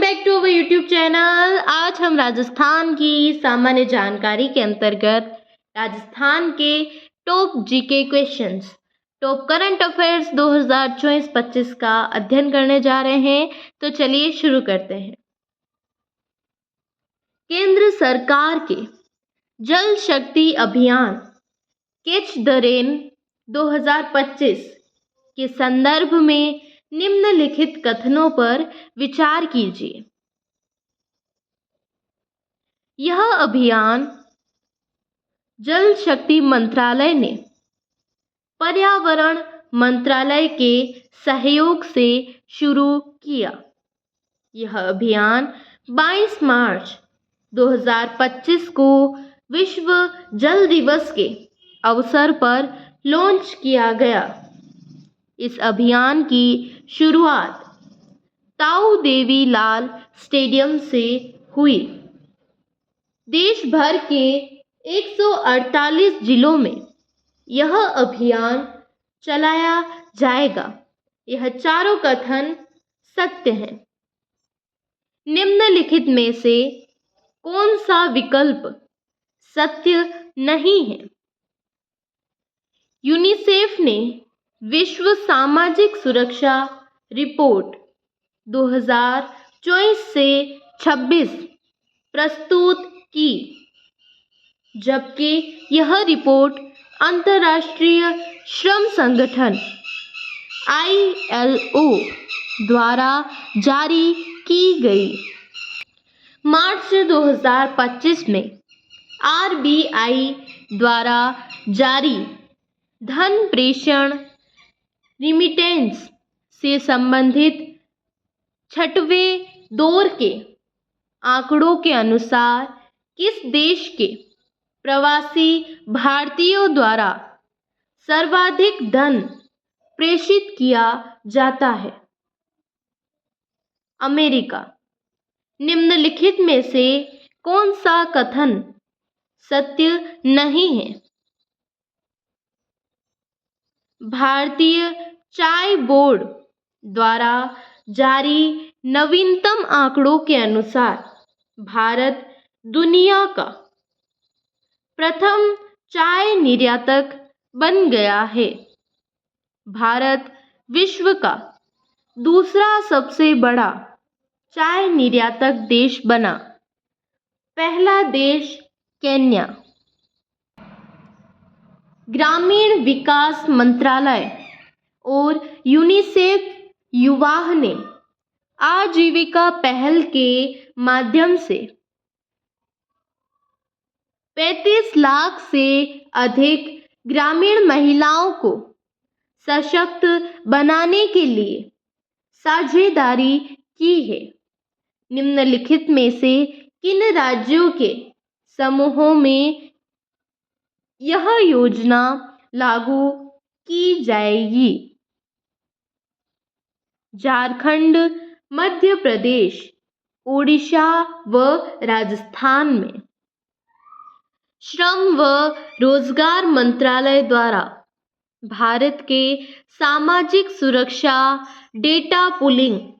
Back to our YouTube channel. आज हम राजस्थान की सामान्य जानकारी के अंतर्गत राजस्थान के top GK questions, top current affairs 2024-25 का अध्ययन करने जा रहे हैं। तो चलिए शुरू करते हैं। केंद्र सरकार के जल शक्ति अभियान कैच द रेन 2025 के संदर्भ में निम्नलिखित कथनों पर विचार कीजिए। यह अभियान जल शक्ति मंत्रालय ने पर्यावरण मंत्रालय के सहयोग से शुरू किया। यह अभियान 22 मार्च 2025 को विश्व जल दिवस के अवसर पर लॉन्च किया गया। इस अभियान की शुरुआत ताऊ देवी लाल स्टेडियम से हुई। देश भर के 148 जिलों में यह अभियान चलाया जाएगा। यह चारों कथन सत्य हैं। निम्नलिखित में से कौन सा विकल्प सत्य नहीं है? यूनिसेफ ने विश्व सामाजिक सुरक्षा रिपोर्ट 2024 से 26 प्रस्तुत की, जबकि यह रिपोर्ट अंतर्राष्ट्रीय श्रम संगठन ILO द्वारा जारी की गई। मार्च 2025 में RBI द्वारा जारी धन प्रेषण रिमिटेंस से संबंधित छठवें दौर के आंकड़ों के अनुसार किस देश के प्रवासी भारतीयों द्वारा सर्वाधिक धन प्रेषित किया जाता है? अमेरिका। निम्नलिखित में से कौन सा कथन सत्य नहीं है? भारतीय चाय बोर्ड द्वारा जारी नवीनतम आंकड़ों के अनुसार भारत दुनिया का प्रथम चाय निर्यातक बन गया है। भारत विश्व का दूसरा सबसे बड़ा चाय निर्यातक देश बना। पहला देश केन्या। ग्रामीण विकास मंत्रालय और यूनिसेफ युवाह ने आजीविका पहल के माध्यम से 35 लाख से अधिक ग्रामीण महिलाओं को सशक्त बनाने के लिए साझेदारी की है। निम्नलिखित में से किन राज्यों के समूहों में यह योजना लागू की जाएगी? झारखंड, मध्य प्रदेश, ओडिशा व राजस्थान में श्रम व रोजगार मंत्रालय द्वारा भारत के सामाजिक सुरक्षा डेटा पुलिंग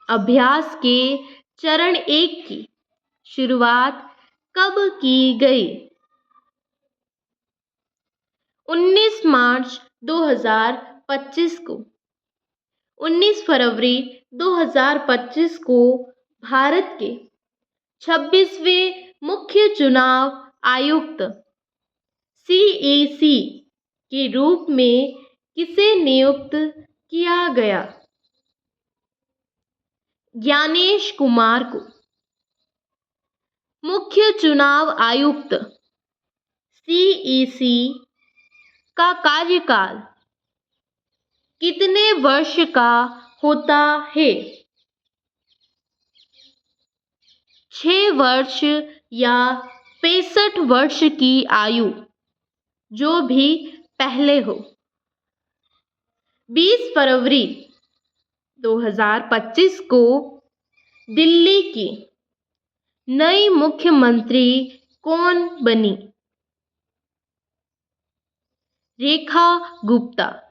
अभ्यास के चरण 1 की शुरुआत कब की गई? 19 मार्च 2025 को। 19 फरवरी 2025 को भारत के 26वें मुख्य चुनाव आयुक्त CAC के रूप में किसे नियुक्त किया गया? ज्ञानेश कुमार को। मुख्य चुनाव आयुक्त CAC का कार्यकाल कितने वर्ष का होता है? 6 वर्ष या 65 वर्ष की आयु, जो भी पहले हो। 20 फरवरी 2025 को दिल्ली की नई मुख्यमंत्री कौन बनी? रेखा गुप्ता।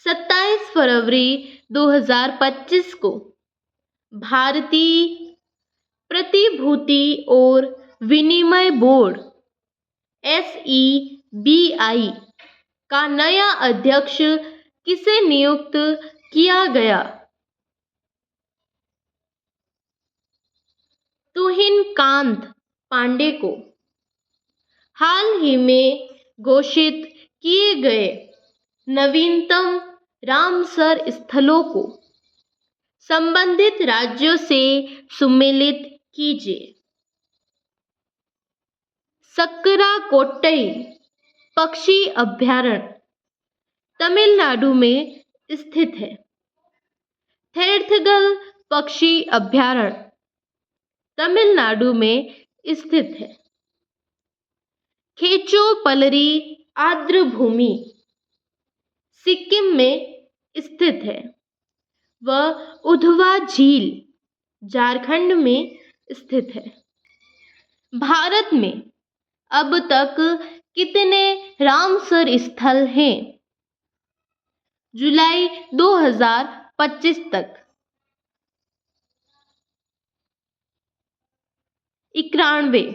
27 फरवरी 2025 को भारतीय प्रतिभूति और विनिमय बोर्ड SEBI का नया अध्यक्ष किसे नियुक्त किया गया? तुहिनकांत पांडे को। हाल ही में घोषित किए गए नवीनतम रामसर स्थलों को संबंधित राज्यों से सुमेलित कीजिए। सक्करा कोट्टई पक्षी अभयारण्य तमिलनाडु में स्थित है। थेरथगल पक्षी अभयारण्य तमिलनाडु में स्थित है। खेचोपलरी आर्द्र भूमि सिक्किम में स्थित है। वह उधवा झील झारखंड में स्थित है। भारत में अब तक कितने रामसर स्थल हैं? जुलाई 2025 तक 91।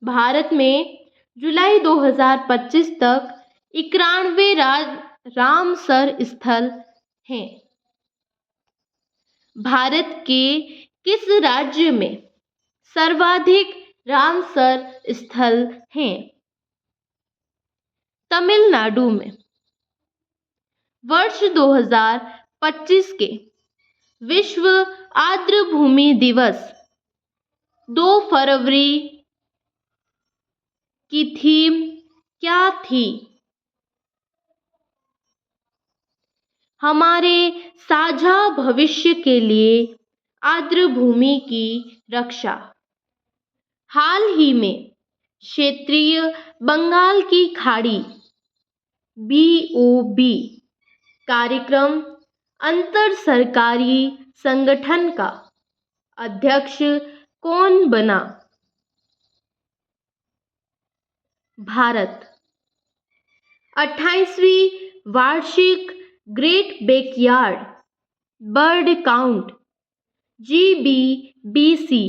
भारत में जुलाई 2025 तक 91 रामसर स्थल हैं। भारत के किस राज्य में सर्वाधिक रामसर स्थल हैं? तमिलनाडु में। वर्ष 2025 के विश्व आर्द्र भूमि दिवस 2 फरवरी की थीम क्या थी? हमारे साझा भविष्य के लिए आर्द्र भूमि की रक्षा। हाल ही में क्षेत्रीय बंगाल की खाड़ी BOB कार्यक्रम अंतर सरकारी संगठन का अध्यक्ष कौन बना? भारत। 28वीं वार्षिक great backyard bird count GBBC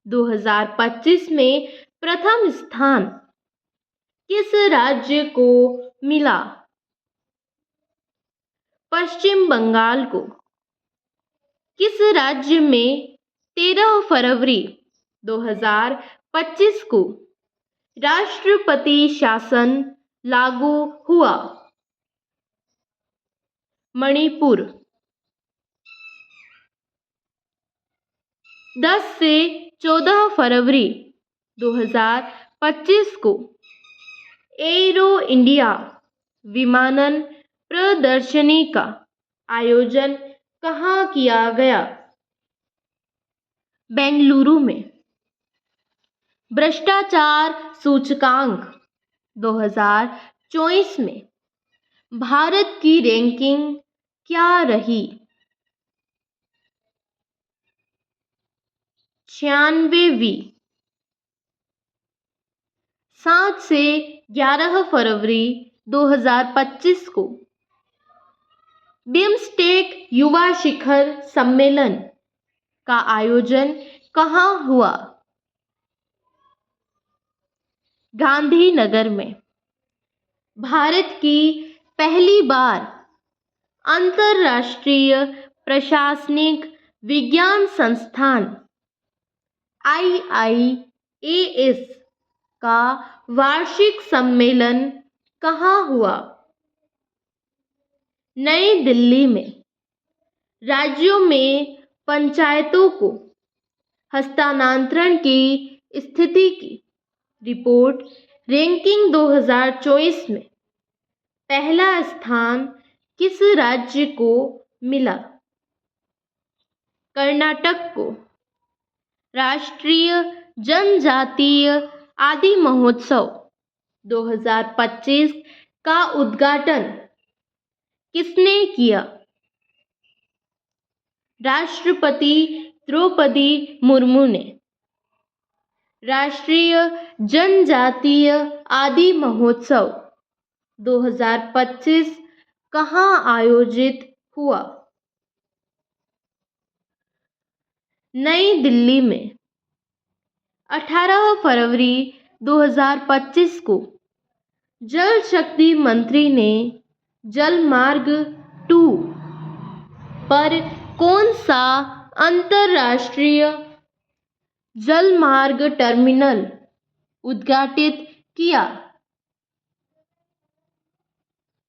2025 में प्रथम स्थान किस राज्य को मिला? पश्चिम बंगाल को। किस राज्य में 13 फरवरी 2025 को राष्ट्रपति शासन लागू हुआ? मणिपुर। 10 से 14 फरवरी 2025 को एरो इंडिया विमानन प्रदर्शनी का आयोजन कहाँ किया गया? बेंगलुरु में। भ्रष्टाचार सूचकांक 2024 में भारत की रैंकिंग क्या रही? 96वीं। 7 से 11 फरवरी 2025 को बिम्स्टेक युवा शिखर सम्मेलन का आयोजन कहाँ हुआ? गांधीनगर में। भारत की पहली बार अंतर्राष्ट्रीय प्रशासनिक विज्ञान संस्थान IIAS का वार्षिक सम्मेलन कहाँ हुआ? नई दिल्ली में। राज्यों में पंचायतों को हस्तांतरण की स्थिति की रिपोर्ट रैंकिंग 2024 में पहला स्थान किस राज्य को मिला? कर्नाटक को। राष्ट्रीय जनजातीय आदि महोत्सव 2025 का उद्घाटन किसने किया? राष्ट्रपति द्रौपदी मुर्मू ने। राष्ट्रीय जनजातीय आदि महोत्सव 2025 कहाँ आयोजित हुआ? नई दिल्ली में 18 फरवरी 2025 को जल शक्ति मंत्री ने जल मार्ग 2 पर कौन सा अंतर्राष्ट्रीय जल मार्ग टर्मिनल उद्घाटित किया?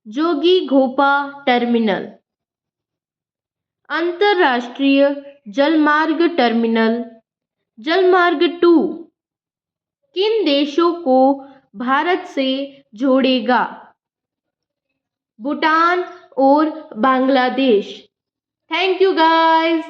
जोगीघोपा टर्मिनल। अंतर्राष्ट्रीय जलमार्ग टर्मिनल जलमार्ग 2 किन देशों को भारत से जोड़ेगा? भूटान और बांग्लादेश। Thank you guys.